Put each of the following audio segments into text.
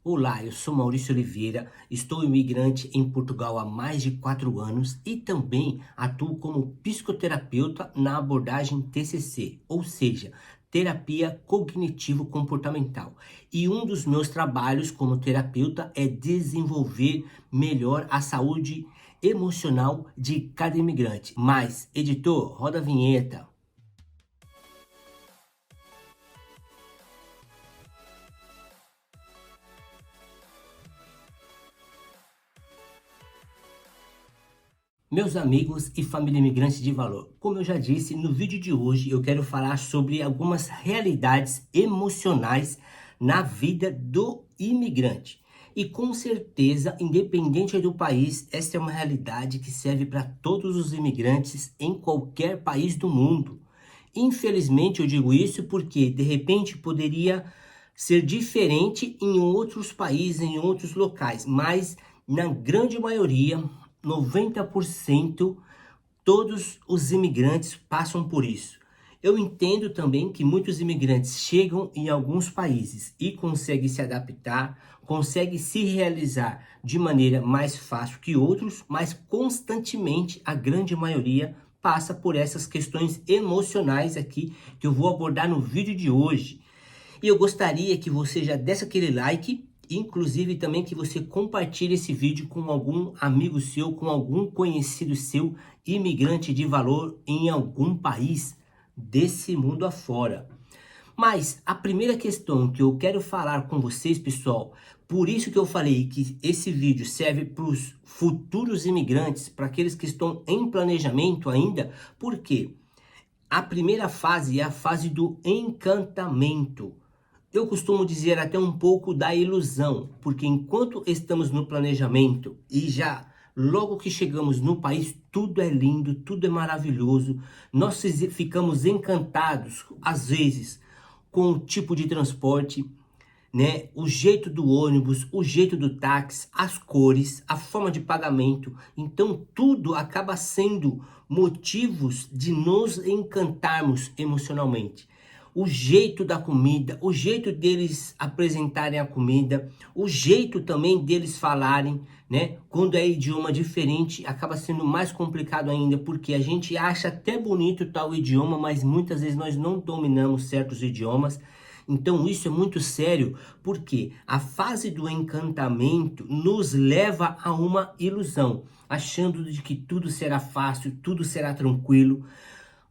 Olá, eu sou Maurício Oliveira, estou imigrante em Portugal há mais de 4 anos e também atuo como psicoterapeuta na abordagem TCC, ou seja, terapia cognitivo-comportamental. E um dos meus trabalhos como terapeuta é desenvolver melhor a saúde emocional de cada imigrante. Mas, editor, roda a vinheta. Meus amigos e família imigrante de valor, como eu já disse, no vídeo de hoje eu quero falar sobre algumas realidades emocionais na vida do imigrante. E com certeza, independente do país, essa é uma realidade que serve para todos os imigrantes em qualquer país do mundo. Infelizmente eu digo isso porque de repente poderia ser diferente em outros países, em outros locais, mas na grande maioria 90% todos os imigrantes passam por isso. Eu entendo também que muitos imigrantes chegam em alguns países e conseguem se adaptar, conseguem se realizar de maneira mais fácil que outros, mas constantemente a grande maioria passa por essas questões emocionais aqui que eu vou abordar no vídeo de hoje. E eu gostaria que você já desse aquele like, inclusive também que você compartilhe esse vídeo com algum amigo seu, com algum conhecido seu, imigrante de valor em algum país desse mundo afora. Mas a primeira questão que eu quero falar com vocês, pessoal, por isso que eu falei que esse vídeo serve para os futuros imigrantes, para aqueles que estão em planejamento ainda, porque a primeira fase é a fase do encantamento. Eu costumo dizer até um pouco da ilusão, porque enquanto estamos no planejamento e já logo que chegamos no país, tudo é lindo, tudo é maravilhoso, nós ficamos encantados, às vezes, com o tipo de transporte, né? O jeito do ônibus, o jeito do táxi, as cores, a forma de pagamento. Então tudo acaba sendo motivos de nos encantarmos emocionalmente. O jeito da comida, o jeito deles apresentarem a comida, o jeito também deles falarem, né? Quando é idioma diferente, acaba sendo mais complicado ainda, porque a gente acha até bonito tal idioma, mas muitas vezes nós não dominamos certos idiomas. Então isso é muito sério, porque a fase do encantamento nos leva a uma ilusão, achando de que tudo será fácil, tudo será tranquilo.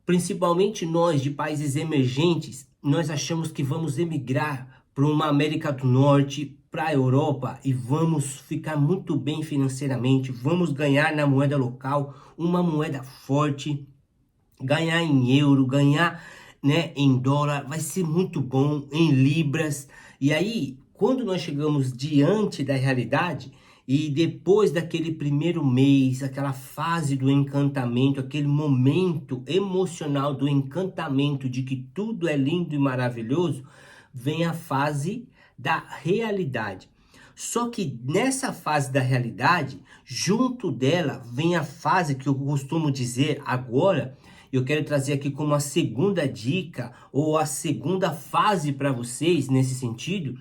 Principalmente nós de países emergentes, nós achamos que vamos emigrar para uma América do Norte, para a Europa e vamos ficar muito bem financeiramente, vamos ganhar na moeda local, uma moeda forte, ganhar em euro, ganhar, né, em dólar, vai ser muito bom, em libras. E aí, quando nós chegamos diante da realidade e depois daquele primeiro mês, aquela fase do encantamento, aquele momento emocional do encantamento de que tudo é lindo e maravilhoso, vem a fase da realidade. Só que nessa fase da realidade, junto dela vem a fase que eu costumo dizer agora, eu quero trazer aqui como a segunda dica ou a segunda fase para vocês nesse sentido,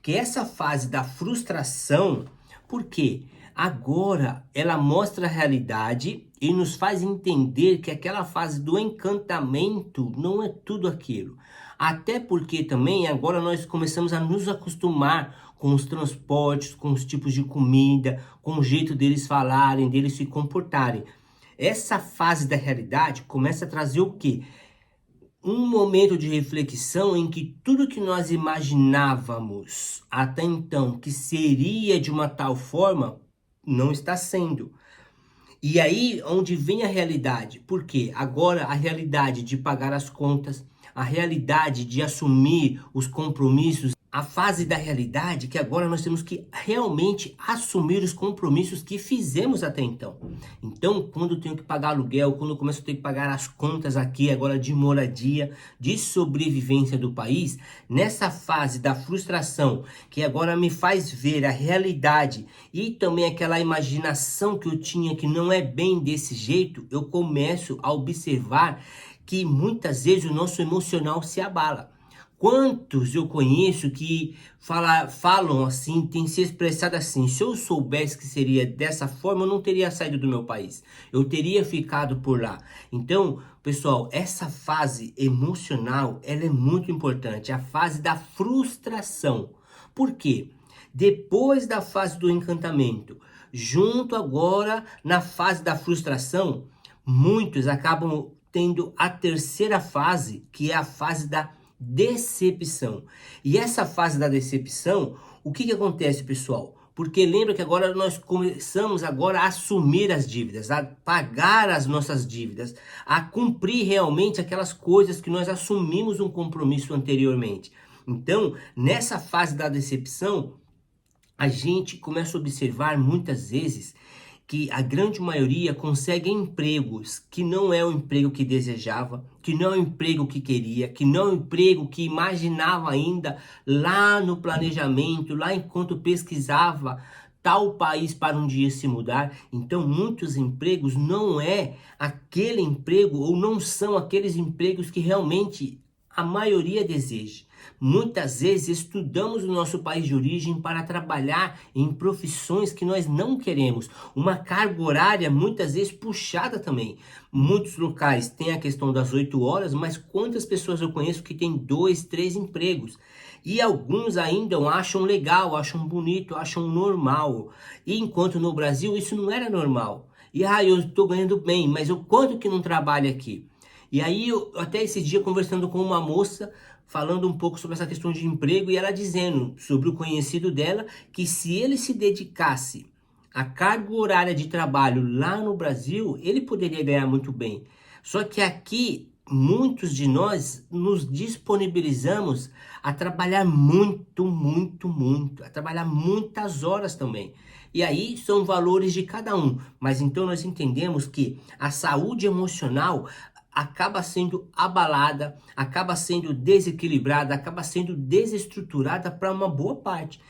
que é essa fase da frustração, porque agora ela mostra a realidade e nos faz entender que aquela fase do encantamento não é tudo aquilo. Até porque também agora nós começamos a nos acostumar com os transportes, com os tipos de comida, com o jeito deles falarem, deles se comportarem. Essa fase da realidade começa a trazer o quê? Um momento de reflexão em que tudo que nós imaginávamos até então que seria de uma tal forma, não está sendo. E aí onde vem a realidade, porque agora a realidade de pagar as contas, a realidade de assumir os compromissos, a fase da realidade que agora nós temos que realmente assumir os compromissos que fizemos até então. Então, quando eu tenho que pagar aluguel, quando eu começo a ter que pagar as contas aqui agora de moradia, de sobrevivência do país, nessa fase da frustração, que agora me faz ver a realidade e também aquela imaginação que eu tinha que não é bem desse jeito, eu começo a observar que muitas vezes o nosso emocional se abala. Quantos eu conheço que falam assim, têm se expressado assim: se eu soubesse que seria dessa forma, eu não teria saído do meu país, eu teria ficado por lá. Então, pessoal, essa fase emocional, ela é muito importante, a fase da frustração. Por quê? Depois da fase do encantamento, junto agora na fase da frustração, muitos acabam tendo a terceira fase, que é a fase da decepção. E essa fase da decepção, o que acontece, pessoal? Porque lembra que agora nós começamos agora a assumir as dívidas, a pagar as nossas dívidas, a cumprir realmente aquelas coisas que nós assumimos um compromisso anteriormente. Então, nessa fase da decepção, a gente começa a observar muitas vezes que a grande maioria consegue empregos que não é o emprego que desejava, que não é o emprego que queria, que não é o emprego que imaginava ainda lá no planejamento, lá enquanto pesquisava tal país para um dia se mudar. Então, muitos empregos não é aquele emprego ou não são aqueles empregos que realmente a maioria deseja. Muitas vezes estudamos o nosso país de origem para trabalhar em profissões que nós não queremos. Uma carga horária muitas vezes puxada também. Muitos locais têm a questão das 8 horas, mas quantas pessoas eu conheço que têm 2, 3 empregos? E alguns ainda acham legal, acham bonito, acham normal. E enquanto no Brasil isso não era normal. E eu estou ganhando bem, mas eu quanto que não trabalho aqui? E aí, eu, até esse dia, conversando com uma moça, falando um pouco sobre essa questão de emprego, e ela dizendo sobre o conhecido dela, que se ele se dedicasse à carga horária de trabalho lá no Brasil, ele poderia ganhar muito bem. Só que aqui, muitos de nós nos disponibilizamos a trabalhar muito, muito, muito, a trabalhar muitas horas também. E aí são valores de cada um, mas então nós entendemos que a saúde emocional acaba sendo abalada, acaba sendo desequilibrada, acaba sendo desestruturada para uma boa parte.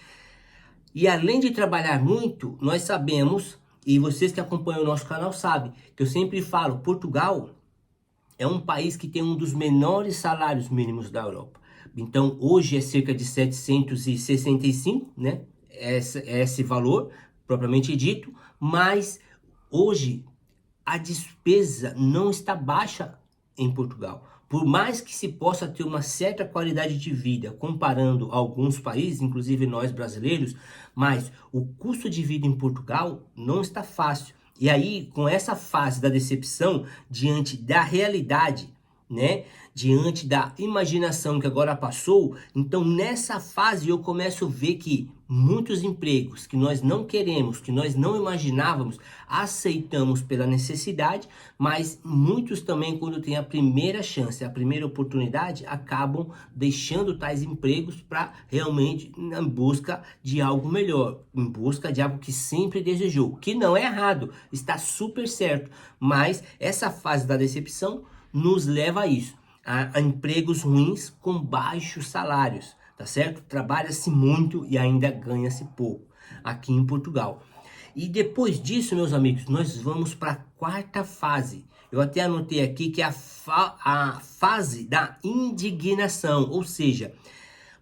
E além de trabalhar muito, nós sabemos, e vocês que acompanham o nosso canal sabem, que eu sempre falo, Portugal é um país que tem um dos menores salários mínimos da Europa. Então, hoje é cerca de 765, né? Esse valor, propriamente dito, mas hoje a despesa não está baixa em Portugal. Por mais que se possa ter uma certa qualidade de vida comparando alguns países, inclusive nós brasileiros, mas o custo de vida em Portugal não está fácil. E aí, com essa fase da decepção diante da realidade, né? Diante da imaginação que agora passou, então nessa fase eu começo a ver que muitos empregos que nós não queremos, que nós não imaginávamos, aceitamos pela necessidade, mas muitos também, quando tem a primeira chance, a primeira oportunidade, acabam deixando tais empregos para realmente em busca de algo melhor, em busca de algo que sempre desejou, que não é errado, está super certo, mas essa fase da decepção nos leva a isso, a empregos ruins com baixos salários, tá certo? Trabalha-se muito e ainda ganha-se pouco aqui em Portugal. E depois disso, meus amigos, nós vamos para a quarta fase. Eu até anotei aqui que é a fase da indignação, ou seja,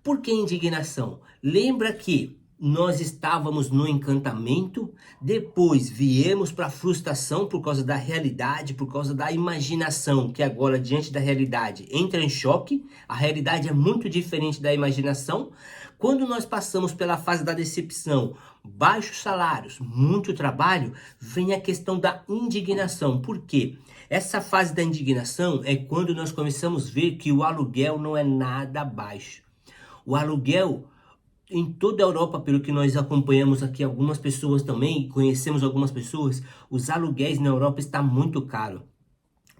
por que indignação? Lembra que nós estávamos no encantamento, depois viemos para a frustração por causa da realidade, por causa da imaginação, que agora diante da realidade entra em choque, a realidade é muito diferente da imaginação. Quando nós passamos pela fase da decepção, baixos salários, muito trabalho, vem a questão da indignação. Por quê? Essa fase da indignação é quando nós começamos a ver que o aluguel não é nada baixo. O aluguel em toda a Europa, pelo que nós acompanhamos aqui, algumas pessoas também, conhecemos algumas pessoas, os aluguéis na Europa estão muito caros.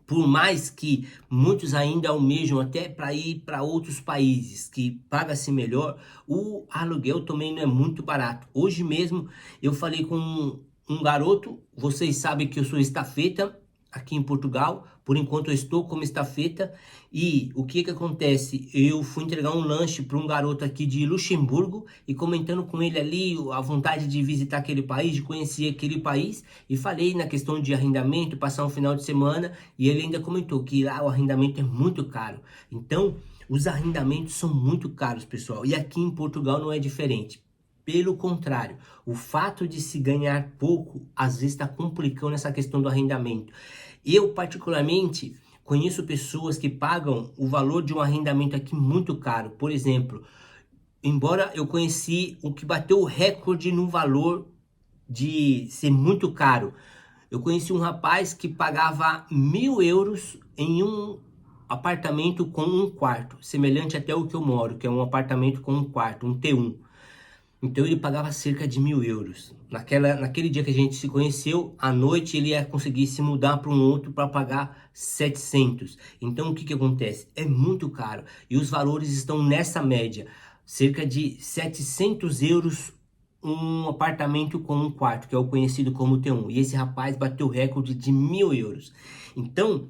Por mais que muitos ainda almejam até para ir para outros países que paga-se melhor, o aluguel também não é muito barato. Hoje mesmo eu falei com um garoto, vocês sabem que eu sou estafeta aqui em Portugal, por enquanto eu estou como estafeta, e o que acontece? Eu fui entregar um lanche para um garoto aqui de Luxemburgo e comentando com ele ali a vontade de visitar aquele país, de conhecer aquele país, e falei na questão de arrendamento, passar um final de semana, e ele ainda comentou que lá o arrendamento é muito caro. Então, Os arrendamentos são muito caros, pessoal, e aqui em Portugal não é diferente. Pelo contrário, o fato de se ganhar pouco, às vezes está complicando essa questão do arrendamento. Eu, particularmente, conheço pessoas que pagam o valor de um arrendamento aqui muito caro. Por exemplo, embora eu conheci o que bateu o recorde no valor de ser muito caro. Eu conheci um rapaz que pagava 1.000 euros em um apartamento com um quarto, semelhante até o que eu moro, que é um apartamento com um quarto, um T1. Então ele pagava cerca de 1.000 euros. Naquele dia que a gente se conheceu, à noite ele ia conseguir se mudar para um outro para pagar 700. Então o que acontece? É muito caro e os valores estão nessa média, cerca de 700 euros um apartamento com um quarto, que é o conhecido como T1. E esse rapaz bateu o recorde de 1.000 euros. Então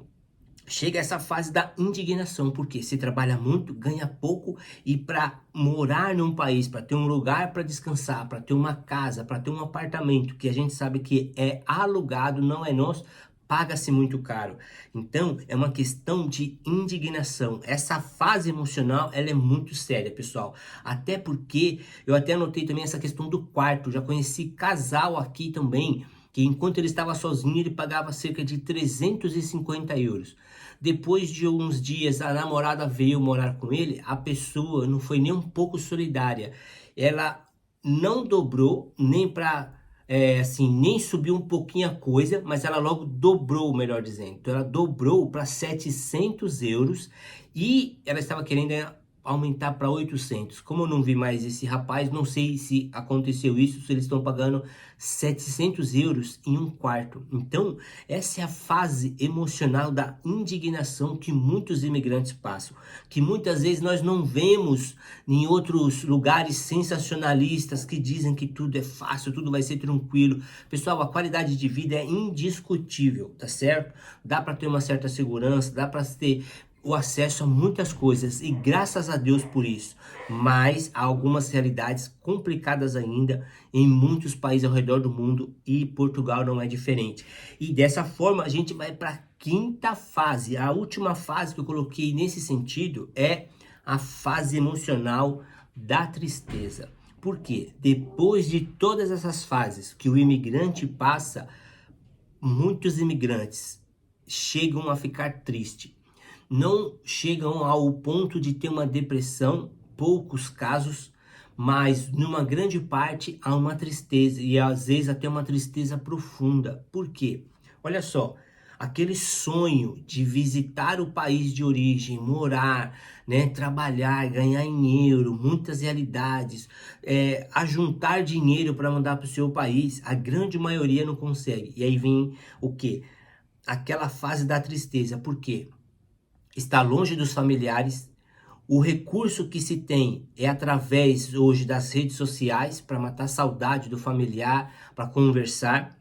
chega essa fase da indignação, porque se trabalha muito, ganha pouco, e para morar num país, para ter um lugar para descansar, para ter uma casa, para ter um apartamento, que a gente sabe que é alugado, não é nosso, paga-se muito caro. Então, é uma questão de indignação. Essa fase emocional, ela é muito séria, pessoal. Até porque, eu até anotei também essa questão do quarto. Já conheci casal aqui também, que enquanto ele estava sozinho, ele pagava cerca de 350 euros. Depois de uns dias, a namorada veio morar com ele, a pessoa não foi nem um pouco solidária. Ela não dobrou, nem para, assim, nem subiu um pouquinho a coisa, mas ela logo dobrou, melhor dizendo. Então ela dobrou para 700 euros e ela estava querendo aumentar para 800. Como eu não vi mais esse rapaz, não sei se aconteceu isso, se eles estão pagando 700 euros em um quarto. Então, essa é a fase emocional da indignação que muitos imigrantes passam, que muitas vezes nós não vemos em outros lugares sensacionalistas que dizem que tudo é fácil, tudo vai ser tranquilo. Pessoal, a qualidade de vida é indiscutível, tá certo? Dá para ter uma certa segurança, dá para ter o acesso a muitas coisas e graças a Deus por isso, mas há algumas realidades complicadas ainda em muitos países ao redor do mundo e Portugal não é diferente. E dessa forma a gente vai para a quinta fase, a última fase que eu coloquei nesse sentido é a fase emocional da tristeza. Porque depois de todas essas fases que o imigrante passa, muitos imigrantes chegam a ficar tristes. Não chegam ao ponto de ter uma depressão, poucos casos, mas numa grande parte há uma tristeza e às vezes até uma tristeza profunda. Por quê? Olha só, aquele sonho de visitar o país de origem, morar, né, trabalhar, ganhar dinheiro, muitas realidades, ajuntar dinheiro para mandar para o seu país, a grande maioria não consegue. E aí vem o quê? Aquela fase da tristeza. Por quê? Está longe dos familiares, o recurso que se tem é através hoje das redes sociais para matar a saudade do familiar, para conversar.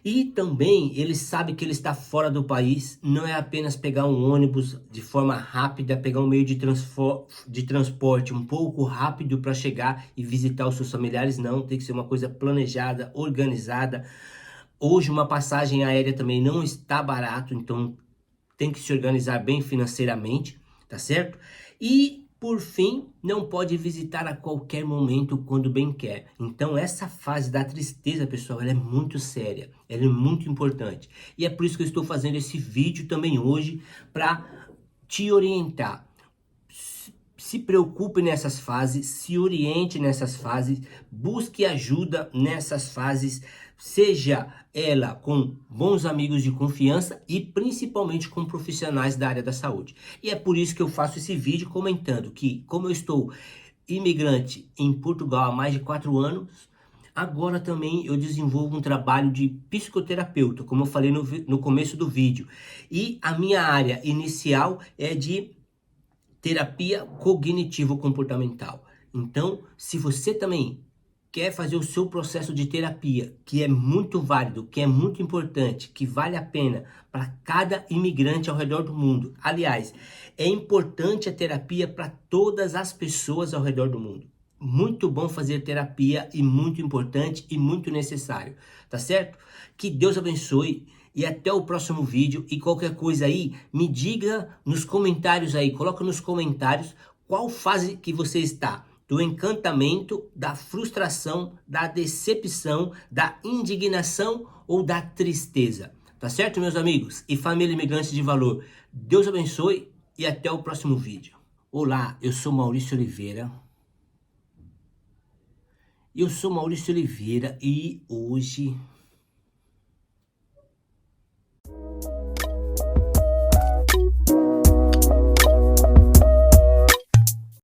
E também ele sabe que ele está fora do país, não é apenas pegar um ônibus de forma rápida, pegar um meio de transporte um pouco rápido para chegar e visitar os seus familiares, não, tem que ser uma coisa planejada, organizada. Hoje uma passagem aérea também não está barato, então tem que se organizar bem financeiramente, tá certo? E, por fim, não pode visitar a qualquer momento quando bem quer. Então, essa fase da tristeza, pessoal, ela é muito séria, ela é muito importante. E é por isso que eu estou fazendo esse vídeo também hoje, para te orientar. Se preocupe nessas fases, se oriente nessas fases, busque ajuda nessas fases, seja ela com bons amigos de confiança e principalmente com profissionais da área da saúde. E é por isso que eu faço esse vídeo comentando que, como eu estou imigrante em Portugal há mais de 4 anos, agora também eu desenvolvo um trabalho de psicoterapeuta, como eu falei no começo do vídeo. E a minha área inicial é de terapia cognitivo-comportamental. Então, se você também quer fazer o seu processo de terapia, que é muito válido, que é muito importante, que vale a pena para cada imigrante ao redor do mundo. Aliás, é importante a terapia para todas as pessoas ao redor do mundo. Muito bom fazer terapia e muito importante e muito necessário, tá certo? Que Deus abençoe e até o próximo vídeo. E qualquer coisa aí, me diga nos comentários aí, coloca nos comentários qual fase que você está. Do encantamento, da frustração, da decepção, da indignação ou da tristeza. Tá certo, meus amigos? E família imigrante de valor. Deus abençoe e até o próximo vídeo. Olá, eu sou Maurício Oliveira. E hoje